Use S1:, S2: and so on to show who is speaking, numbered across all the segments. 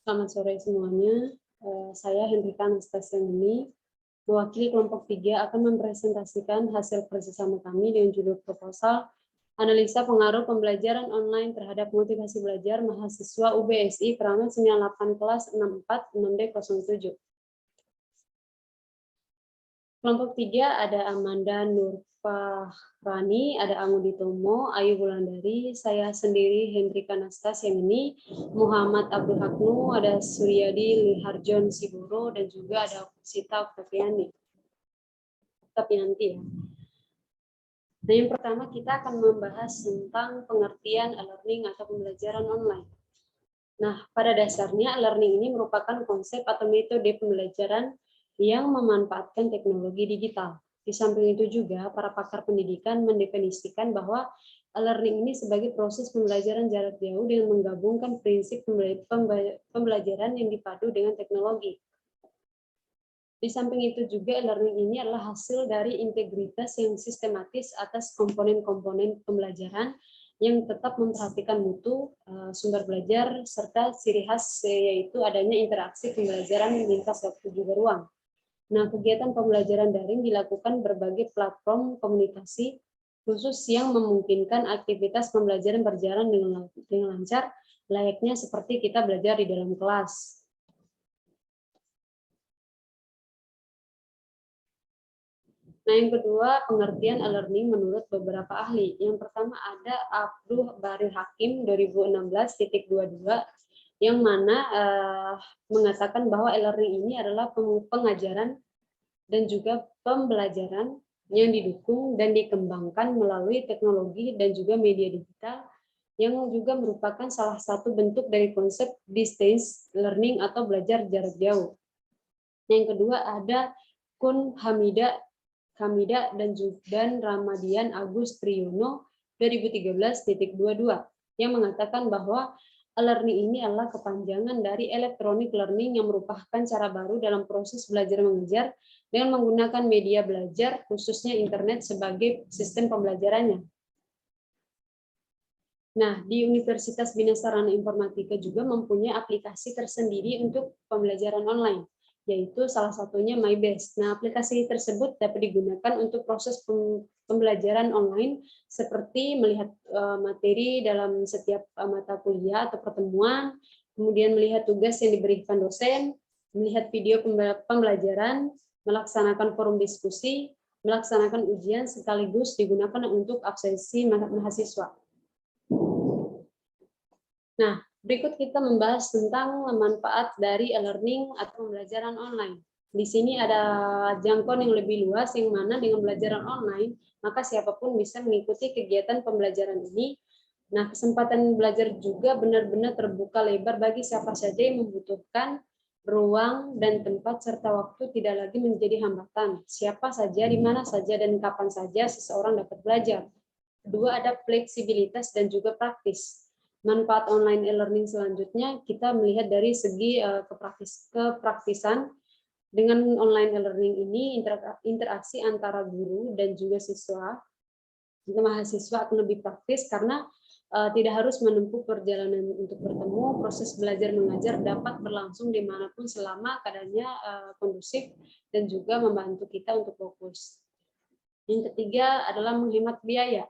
S1: Selamat sore semuanya. Saya Hendrika Anastasia ini, mewakili kelompok 3 akan mempresentasikan hasil kerjasama kami dengan judul proposal Analisa Pengaruh Pembelajaran Online Terhadap Motivasi Belajar Mahasiswa UBSI Peramat 98 Kelas 64 6D07. Kelompok 3 ada Amanda Nurfahrani, ada Angudi Tomo, Ayu Wulandari, saya sendiri Hendrika Anastasia ini, Muhammad Abdul Haknu, ada Suryadi Liharjon Siburo, dan juga ada Sita Oktaviani. Tapi nanti ya. Nah, yang pertama kita akan membahas tentang pengertian e-learning atau pembelajaran online. Nah, pada dasarnya e-learning ini merupakan konsep atau metode pembelajaran yang memanfaatkan teknologi digital. Di samping itu juga, para pakar pendidikan mendefinisikan bahwa e-learning ini sebagai proses pembelajaran jarak jauh dengan menggabungkan prinsip pembelajaran yang dipadu dengan teknologi. Di samping itu juga e-learning ini adalah hasil dari integritas yang sistematis atas komponen-komponen pembelajaran yang tetap memperhatikan mutu, sumber belajar, serta ciri khas yaitu adanya interaksi pembelajaran lintas waktu juga ruang. Nah, kegiatan pembelajaran daring dilakukan berbagai platform komunikasi khusus yang memungkinkan aktivitas pembelajaran berjalan dengan lancar, layaknya seperti kita belajar di dalam kelas. Nah, yang kedua, pengertian e-learning menurut beberapa ahli. Yang pertama ada Abdul Baril Hakim 2016.22 yang mana mengatakan bahwa e-learning ini adalah pengajaran dan juga pembelajaran yang didukung dan dikembangkan melalui teknologi dan juga media digital yang juga merupakan salah satu bentuk dari konsep distance learning atau belajar jarak jauh. Yang kedua ada Kun Hamida dan Ramadian Agus Triyono 2013.22 yang mengatakan bahwa e-learning ini adalah kepanjangan dari electronic learning yang merupakan cara baru dalam proses belajar mengajar dengan menggunakan media belajar, khususnya internet sebagai sistem pembelajarannya. Nah, di Universitas Bina Sarana Informatika juga mempunyai aplikasi tersendiri untuk pembelajaran online, yaitu salah satunya MyBest. Nah, aplikasi tersebut dapat digunakan untuk proses pembelajaran online seperti melihat materi dalam setiap mata kuliah atau pertemuan, kemudian melihat tugas yang diberikan dosen, melihat video pembelajaran, melaksanakan forum diskusi, melaksanakan ujian sekaligus digunakan untuk absensi mahasiswa. Nah, berikut kita membahas tentang manfaat dari e-learning atau pembelajaran online. Di sini ada jangkauan yang lebih luas, yang mana dengan pembelajaran online, maka siapapun bisa mengikuti kegiatan pembelajaran ini. Nah, kesempatan belajar juga benar-benar terbuka lebar bagi siapa saja yang membutuhkan ruang dan tempat serta waktu tidak lagi menjadi hambatan. Siapa saja, di mana saja, dan kapan saja seseorang dapat belajar. Kedua, ada fleksibilitas dan juga praktis. Manfaat online e-learning selanjutnya kita melihat dari segi kepraktisan. Dengan online e-learning ini interaksi antara guru dan juga mahasiswa akan lebih praktis karena tidak harus menempuh perjalanan untuk bertemu. Proses belajar mengajar dapat berlangsung dimanapun selama keadaannya kondusif dan juga membantu kita untuk fokus. Yang ketiga adalah menghemat biaya.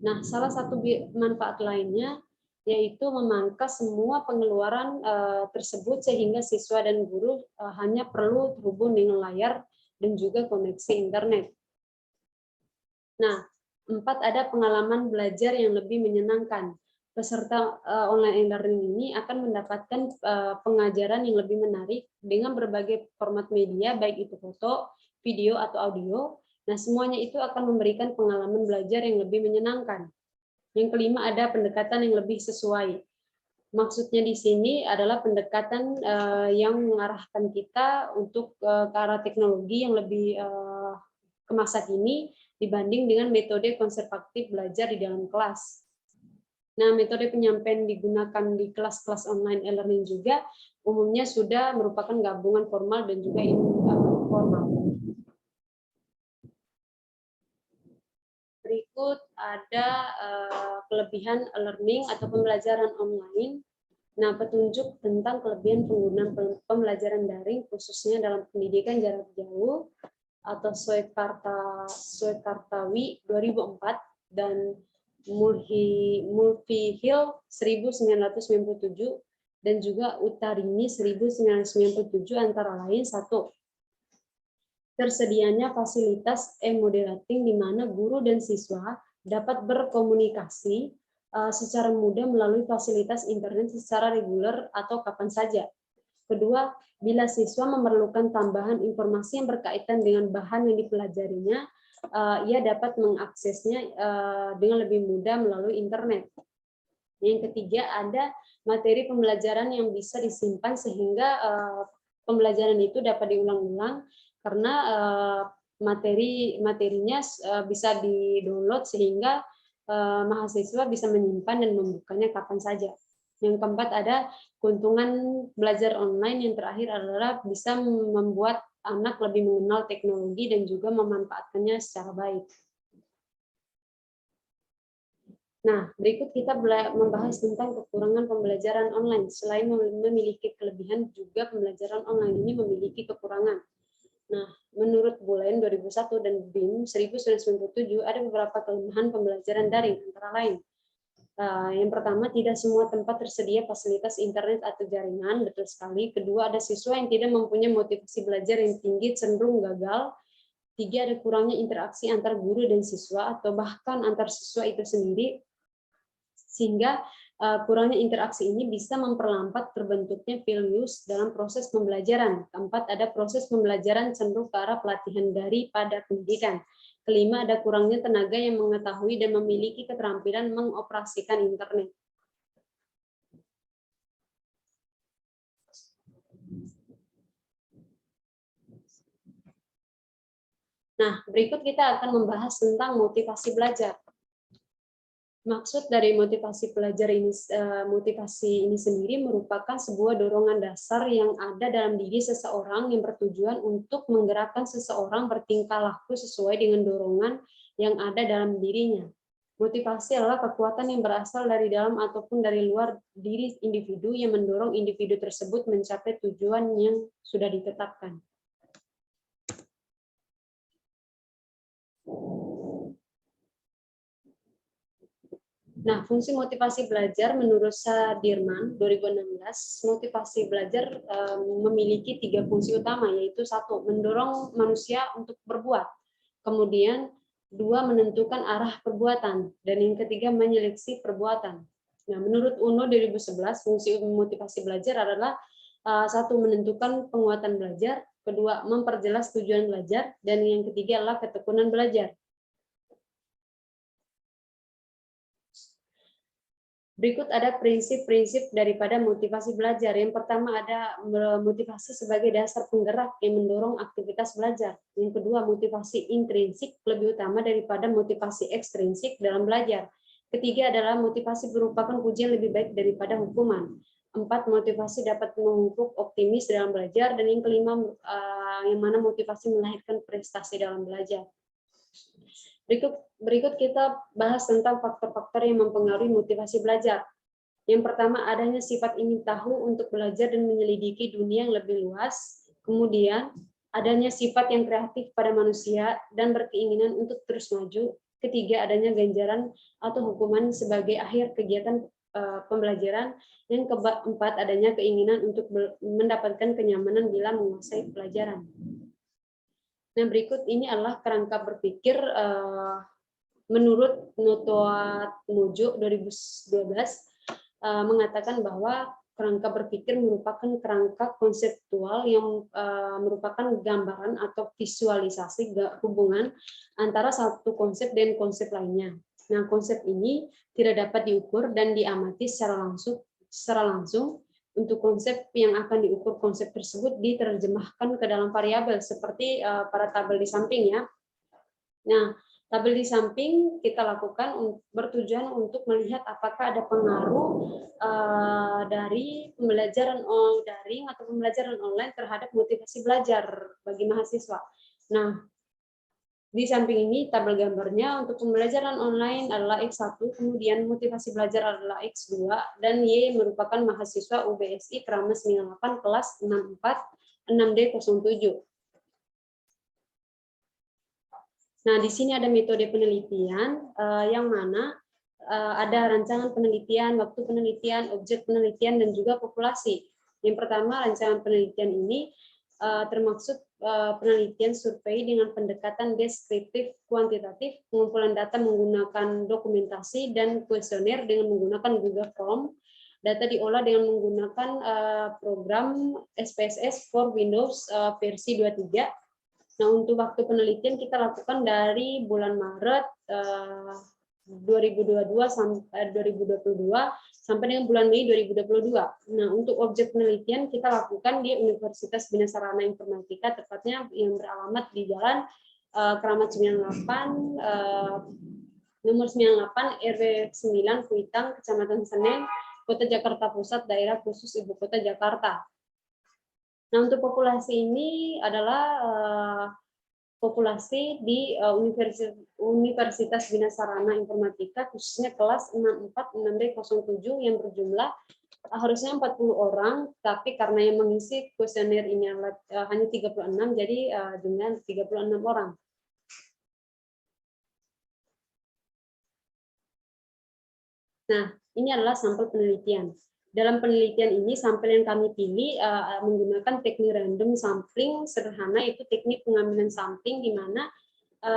S1: Nah, salah satu manfaat lainnya yaitu memangkas semua pengeluaran tersebut sehingga siswa dan guru hanya perlu terhubung dengan layar dan juga koneksi internet. Nah, 4 ada pengalaman belajar yang lebih menyenangkan. Peserta online e-learning ini akan mendapatkan pengajaran yang lebih menarik dengan berbagai format media, baik itu foto, video, atau audio. Nah, semuanya itu akan memberikan pengalaman belajar yang lebih menyenangkan. Yang kelima ada pendekatan yang lebih sesuai. Maksudnya di sini adalah pendekatan yang mengarahkan kita untuk ke arah teknologi yang lebih ke masa kini dibanding dengan metode konservatif belajar di dalam kelas. Nah, metode penyampaian digunakan di kelas-kelas online e-learning juga umumnya sudah merupakan gabungan formal dan juga informal. Berikut ada kelebihan e-learning atau pembelajaran online. Nah, petunjuk tentang kelebihan penggunaan pembelajaran daring khususnya dalam pendidikan jarak jauh atau Soekartawi 2004 dan Mulfihill 1997 dan juga Utarini 1997 antara lain: satu, tersedianya fasilitas e-moderating di mana guru dan siswa dapat berkomunikasi secara mudah melalui fasilitas internet secara reguler atau kapan saja. Kedua, bila siswa memerlukan tambahan informasi yang berkaitan dengan bahan yang dipelajarinya, ia dapat mengaksesnya dengan lebih mudah melalui internet. Yang ketiga, ada materi pembelajaran yang bisa disimpan sehingga pembelajaran itu dapat diulang-ulang karena materinya bisa di-download sehingga mahasiswa bisa menyimpan dan membukanya kapan saja. Yang keempat, ada keuntungan belajar online. Yang terakhir adalah bisa membuat anak lebih mengenal teknologi dan juga memanfaatkannya secara baik. Nah, berikut kita membahas tentang kekurangan pembelajaran online. Selain memiliki kelebihan, juga pembelajaran online ini memiliki kekurangan. Nah, menurut Bolen 2001 dan BIM 1997 ada beberapa kelemahan pembelajaran daring, antara lain. Yang pertama, tidak semua tempat tersedia fasilitas internet atau jaringan, betul sekali. Kedua, ada siswa yang tidak mempunyai motivasi belajar yang tinggi, cenderung gagal. Tiga, ada kurangnya interaksi antar guru dan siswa atau bahkan antar siswa itu sendiri, sehingga kurangnya interaksi ini bisa memperlambat terbentuknya values dalam proses pembelajaran. Keempat, ada proses pembelajaran cenderung ke arah pelatihan daripada pendidikan. Kelima, ada kurangnya tenaga yang mengetahui dan memiliki keterampilan mengoperasikan internet. Nah, berikut kita akan membahas tentang motivasi belajar. Maksud dari motivasi pelajar ini, motivasi ini sendiri merupakan sebuah dorongan dasar yang ada dalam diri seseorang yang bertujuan untuk menggerakkan seseorang bertingkah laku sesuai dengan dorongan yang ada dalam dirinya. Motivasi adalah kekuatan yang berasal dari dalam ataupun dari luar diri individu yang mendorong individu tersebut mencapai tujuan yang sudah ditetapkan. Nah, fungsi motivasi belajar menurut Sadirman 2016, motivasi belajar memiliki 3 fungsi utama, yaitu 1, mendorong manusia untuk berbuat, kemudian 2, menentukan arah perbuatan, dan yang ketiga, menyeleksi perbuatan. Nah, menurut UNO 2011, fungsi motivasi belajar adalah 1, menentukan penguatan belajar, kedua, memperjelas tujuan belajar, dan yang ketiga adalah ketekunan belajar. Berikut ada prinsip-prinsip daripada motivasi belajar. Yang pertama, ada motivasi sebagai dasar penggerak yang mendorong aktivitas belajar. Yang kedua, motivasi intrinsik lebih utama daripada motivasi ekstrinsik dalam belajar. Ketiga adalah motivasi merupakan pujian lebih baik daripada hukuman. 4, motivasi dapat memupuk optimis dalam belajar. Dan yang kelima, yang mana motivasi melahirkan prestasi dalam belajar. Berikut kita bahas tentang faktor-faktor yang mempengaruhi motivasi belajar. Yang pertama, adanya sifat ingin tahu untuk belajar dan menyelidiki dunia yang lebih luas. Kemudian, adanya sifat yang kreatif pada manusia dan berkeinginan untuk terus maju. Ketiga, adanya ganjaran atau hukuman sebagai akhir kegiatan pembelajaran. Yang keempat, adanya keinginan untuk mendapatkan kenyamanan bila menguasai pelajaran. Nah, berikut ini adalah kerangka berpikir menurut Notoat Mojo 2012 mengatakan bahwa kerangka berpikir merupakan kerangka konseptual yang merupakan gambaran atau visualisasi hubungan antara satu konsep dan konsep lainnya. Nah, konsep ini tidak dapat diukur dan diamati secara langsung. Untuk konsep yang akan diukur, konsep tersebut diterjemahkan ke dalam variabel seperti pada tabel di samping ya. Nah, tabel di samping kita lakukan bertujuan untuk melihat apakah ada pengaruh dari pembelajaran daring atau pembelajaran online terhadap motivasi belajar bagi mahasiswa. Nah, Di samping ini, tabel gambarnya untuk pembelajaran online adalah X1, kemudian motivasi belajar adalah X2, dan Y merupakan mahasiswa UBSI Kramas 98 kelas 64 6D07. Nah, di sini ada metode penelitian yang mana ada rancangan penelitian, waktu penelitian, objek penelitian, dan juga populasi. Yang pertama, rancangan penelitian ini termaksud penelitian survei dengan pendekatan deskriptif kuantitatif, pengumpulan data menggunakan dokumentasi dan kuesioner dengan menggunakan Google Form. Data diolah dengan menggunakan program SPSS for Windows versi 23. Nah, untuk waktu penelitian kita lakukan dari bulan Maret 2022 sampai dengan bulan Mei 2022. Nah, untuk objek penelitian kita lakukan di Universitas Bina Sarana Informatika, tepatnya yang beralamat di Jalan Kramat 98, nomor 98, RW 9, Kuitang, Kecamatan Senen, Kota Jakarta Pusat, Daerah Khusus Ibu Kota Jakarta. Nah, untuk populasi ini adalah populasi di Universitas Bina Sarana Informatika, khususnya kelas 64-6D07 yang berjumlah harusnya 40 orang, tapi karena yang mengisi kuesioner ini hanya 36, jadi jumlah 36 orang. Nah, ini adalah sampel penelitian. Dalam penelitian ini, sampel yang kami pilih menggunakan teknik random sampling sederhana, yaitu teknik pengambilan sampling di mana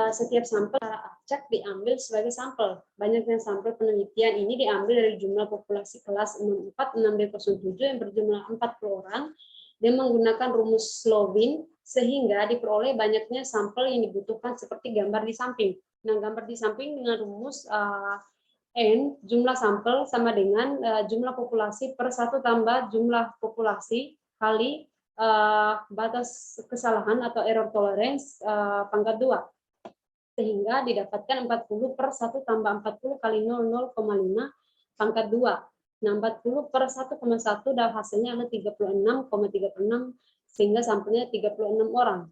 S1: setiap sampel secara acak diambil sebagai sampel. Banyaknya sampel penelitian ini diambil dari jumlah populasi kelas 64 6D07 yang berjumlah 40 orang dan menggunakan rumus Slowin sehingga diperoleh banyaknya sampel yang dibutuhkan seperti gambar di samping. Nah, gambar di samping dengan rumus N, jumlah sampel sama dengan jumlah populasi per 1 tambah jumlah populasi kali batas kesalahan atau error tolerance pangkat 2. Sehingga didapatkan 40 per 1 tambah 40 kali 0,5 pangkat 2. Nah, 40 per 1,1 dan hasilnya adalah 36,36, sehingga sampelnya 36 orang.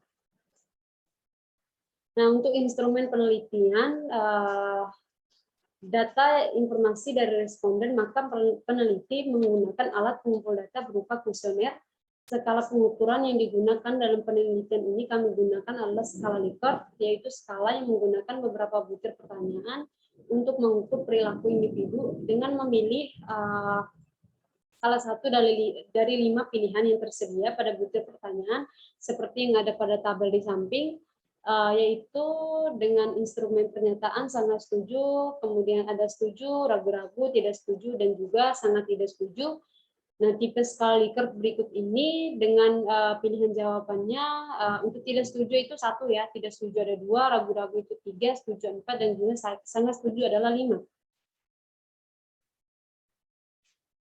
S1: Nah, untuk instrumen penelitian, data informasi dari responden, maka peneliti menggunakan alat pengumpul data berupa kuesioner. Skala pengukuran yang digunakan dalam penelitian ini kami gunakan adalah skala Likert, yaitu skala yang menggunakan beberapa butir pertanyaan untuk mengukur perilaku individu dengan memilih salah satu dari 5 pilihan yang tersedia pada butir pertanyaan, seperti yang ada pada tabel di samping, yaitu dengan instrumen pernyataan sangat setuju, kemudian ada setuju, ragu-ragu, tidak setuju, dan juga sangat tidak setuju. Nah, tipe skala Likert berikut ini dengan pilihan jawabannya, untuk tidak setuju itu 1 ya, tidak setuju ada 2, ragu-ragu itu 3, setuju 4, dan juga sangat setuju adalah 5.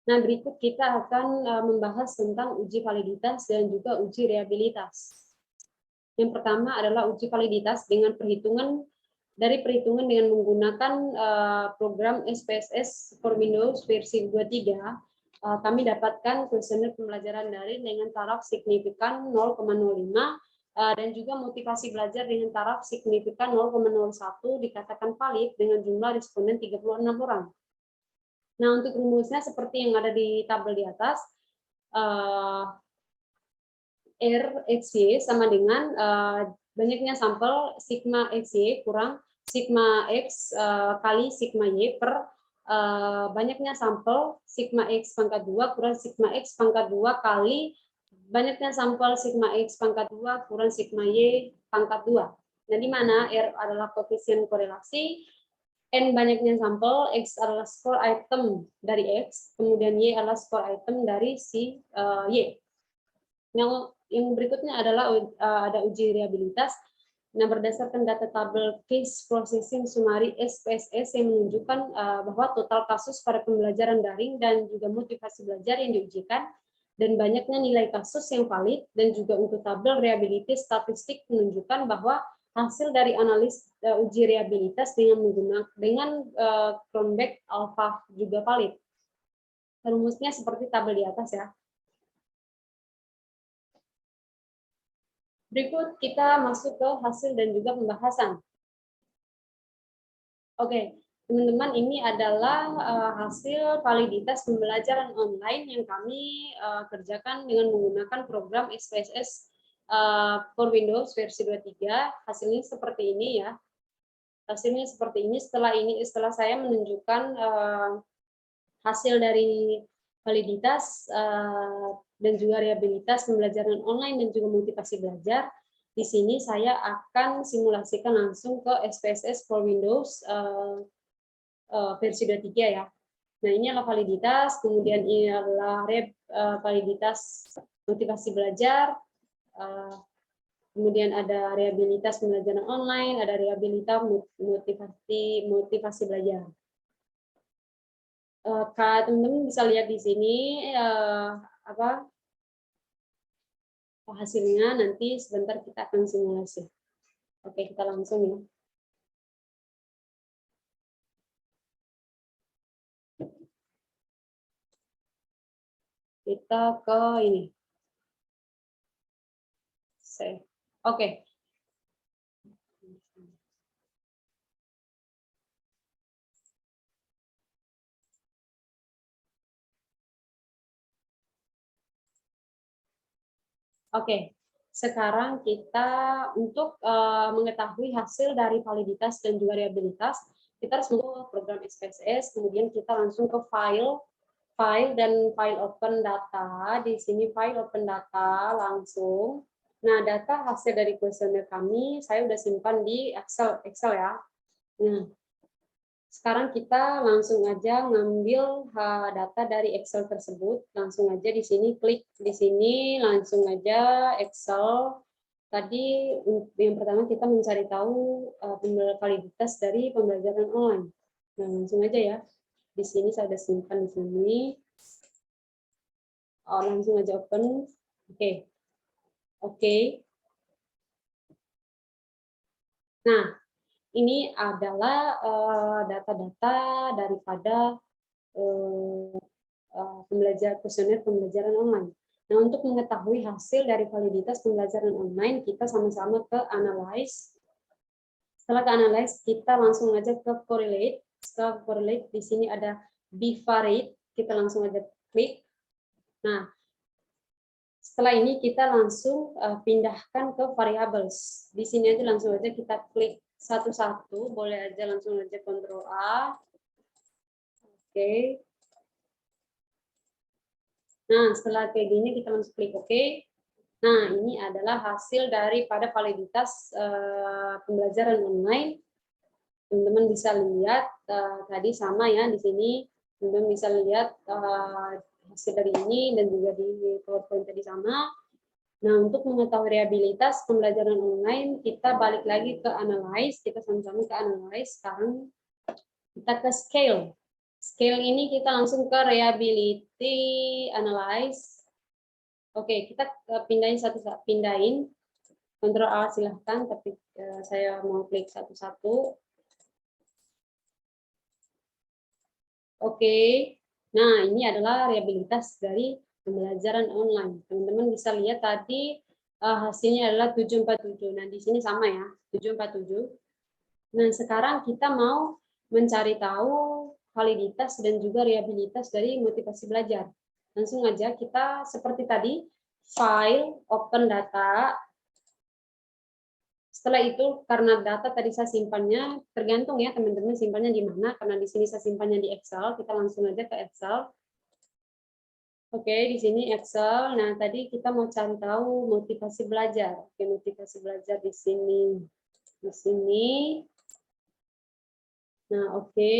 S1: Nah, berikut kita akan membahas tentang uji validitas dan juga uji reliabilitas. Yang pertama adalah uji validitas dengan perhitungan dengan menggunakan program SPSS for Windows versi 23. Kami dapatkan kuesioner pembelajaran daring dengan taraf signifikan 0,05 dan juga motivasi belajar dengan taraf signifikan 0,01 dikatakan valid dengan jumlah responden 36 orang. Nah, untuk rumusnya seperti yang ada di tabel di atas, R XY sama dengan banyaknya sampel sigma XY kurang sigma X kali sigma Y per banyaknya sampel sigma X pangkat 2 kurang sigma X pangkat 2 kali banyaknya sampel sigma X pangkat 2 kurang sigma Y pangkat 2. Nah, di mana R adalah koefisien korelasi, N banyaknya sampel, X adalah skor item dari X, kemudian Y adalah skor item dari si Y. Yang berikutnya adalah ada uji reliabilitas. Nah, berdasarkan data tabel case processing summary SPSS yang menunjukkan bahwa total kasus pada pembelajaran daring dan juga motivasi belajar yang diujikan dan banyaknya nilai kasus yang valid, dan juga untuk tabel reliability statistik menunjukkan bahwa hasil dari analis uji reliabilitas dengan Cronbach alpha juga valid. Rumusnya seperti tabel di atas ya. Berikut kita masuk ke hasil dan juga pembahasan. Oke, teman-teman, ini adalah hasil validitas pembelajaran online yang kami kerjakan dengan menggunakan program SPSS for Windows versi 23. Hasilnya seperti ini ya. Hasilnya seperti ini. Setelah saya menunjukkan hasil dari validitas dan juga rehabilitas pembelajaran online dan juga motivasi belajar. Di sini saya akan simulasikan langsung ke SPSS for Windows versi 23 ya. Nah, ini adalah validitas, kemudian ini adalah validitas motivasi belajar, kemudian ada rehabilitas pembelajaran online, ada rehabilitas motivasi belajar. Teman-teman bisa lihat di sini hasilnya. Nanti sebentar kita akan simulasi. Oke, kita langsung ya. Kita ke ini. Save. Oke. Oke, sekarang kita untuk mengetahui hasil dari validitas dan juga rehabilitas, kita harus masuk program SPSS, kemudian kita langsung ke file dan file open data. Di sini file open data langsung. Nah, data hasil dari kuesioner kami saya udah simpan di Excel ya. Nah, sekarang kita langsung aja ngambil data dari Excel tersebut. Langsung aja di sini klik di sini, langsung aja Excel. Tadi yang pertama kita mencari tahu validitas dari pembelajaran online. Nah, langsung aja ya. Di sini saya sudah simpan di sini. Langsung aja open. Oke. Oke. Nah, ini adalah data-data daripada kuesioner pembelajaran online. Nah, untuk mengetahui hasil dari validitas pembelajaran online, kita sama-sama ke analyze. Setelah ke analyze, kita langsung aja ke correlate. Setelah correlate, di sini ada bivariate, kita langsung aja klik. Nah, setelah ini kita langsung pindahkan ke variables. Di sini aja langsung aja kita klik satu-satu, boleh aja langsung aja Ctrl A. Oke. Nah, setelah kayak gini kita langsung klik OK. Nah, ini adalah hasil daripada validitas pembelajaran online. Teman-teman bisa lihat tadi sama ya di sini. Teman-teman bisa lihat hasil dari ini dan juga di PowerPoint tadi sama. Nah, untuk mengetahui rehabilitas pembelajaran online, kita balik lagi ke analyze. Kita sama-sama ke analyze. Sekarang kita ke scale. Scale ini kita langsung ke reliability analyze. Oke, kita pindahin satu-satu. Pindahin. Ctrl A silahkan, tapi saya mau klik satu-satu. Oke. Nah, ini adalah rehabilitas dari pembelajaran online. Teman-teman bisa lihat tadi hasilnya adalah 747. Nah, di sini sama ya, 747. Nah, sekarang kita mau mencari tahu validitas dan juga rehabilitas dari motivasi belajar. Langsung aja kita seperti tadi, file, open data. Setelah itu, karena data tadi saya simpannya, tergantung ya teman-teman simpannya di mana, karena di sini saya simpannya di Excel, kita langsung aja ke Excel. Oke, di sini Excel. Nah, tadi kita mau cari tahu motivasi belajar. Oke, motivasi belajar di sini. Di sini. Nah, oke.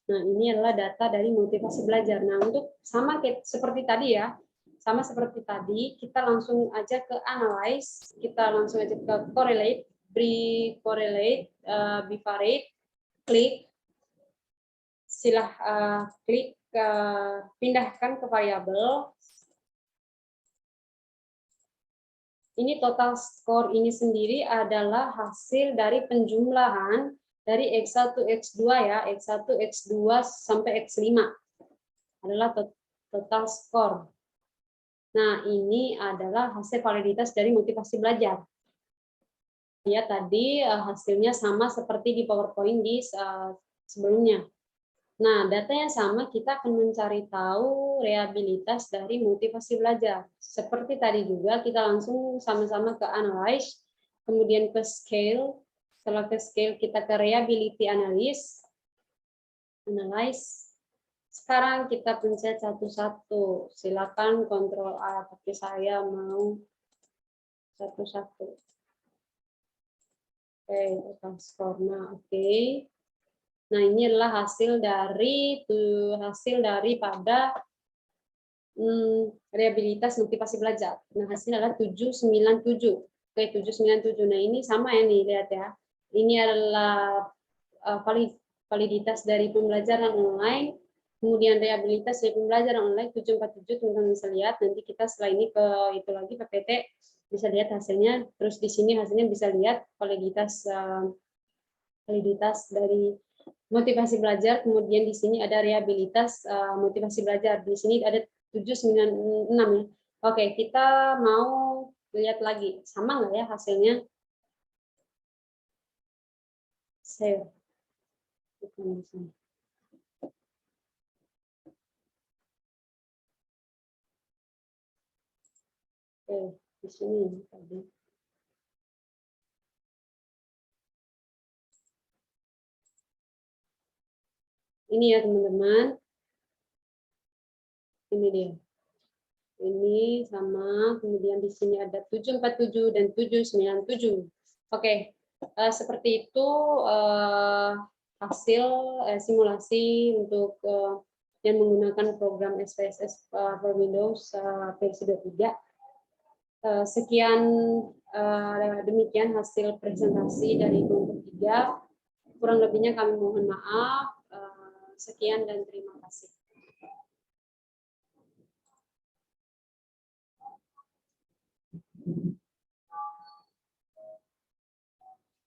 S1: Nah, ini adalah data dari motivasi belajar. Nah, untuk sama seperti tadi ya, sama seperti tadi, kita langsung aja ke analyze, kita langsung aja ke correlate, correlate, bivariate, klik, klik, pindahkan ke variabel. Ini total skor ini sendiri adalah hasil dari penjumlahan dari X1, X2 ya, X1, X2 sampai X5 adalah total skor. Nah, ini adalah hasil validitas dari motivasi belajar. Ya, tadi hasilnya sama seperti di PowerPoint di sebelumnya. Nah, data yang sama kita akan mencari tahu reliabilitas dari motivasi belajar. Seperti tadi juga, kita langsung sama-sama ke analyze, kemudian ke scale. Setelah ke scale, kita ke reliability analyze. Sekarang kita pencet satu-satu. Silakan kontrol A, tapi saya mau satu-satu. Oke, transforma. Oke. Nah, ini adalah hasil daripada reliabilitas motivasi belajar. Nah, hasilnya adalah 797. Oke, 797. Nah, ini sama ya nih, lihat ya. Ini adalah validitas dari pembelajaran online, kemudian reliabilitas dari pembelajaran online 747, teman-teman bisa lihat. Nanti kita setelah ini ke itu lagi PPT bisa lihat hasilnya. Terus di sini hasilnya bisa lihat validitas dari motivasi belajar, kemudian di sini ada reliabilitas motivasi belajar. Di sini ada 796 ya. Oke, kita mau lihat lagi. Sama nggak ya hasilnya? Save. Oke, di sini tadi. Ini ya teman-teman. Ini dia. Ini sama, kemudian di sini ada 747 dan 797. Oke, seperti itu hasil simulasi untuk yang menggunakan program SPSS for Windows versi 23. Sekian demikian hasil presentasi dari kelompok 3. Kurang lebihnya kami mohon maaf. Sekian dan terima kasih.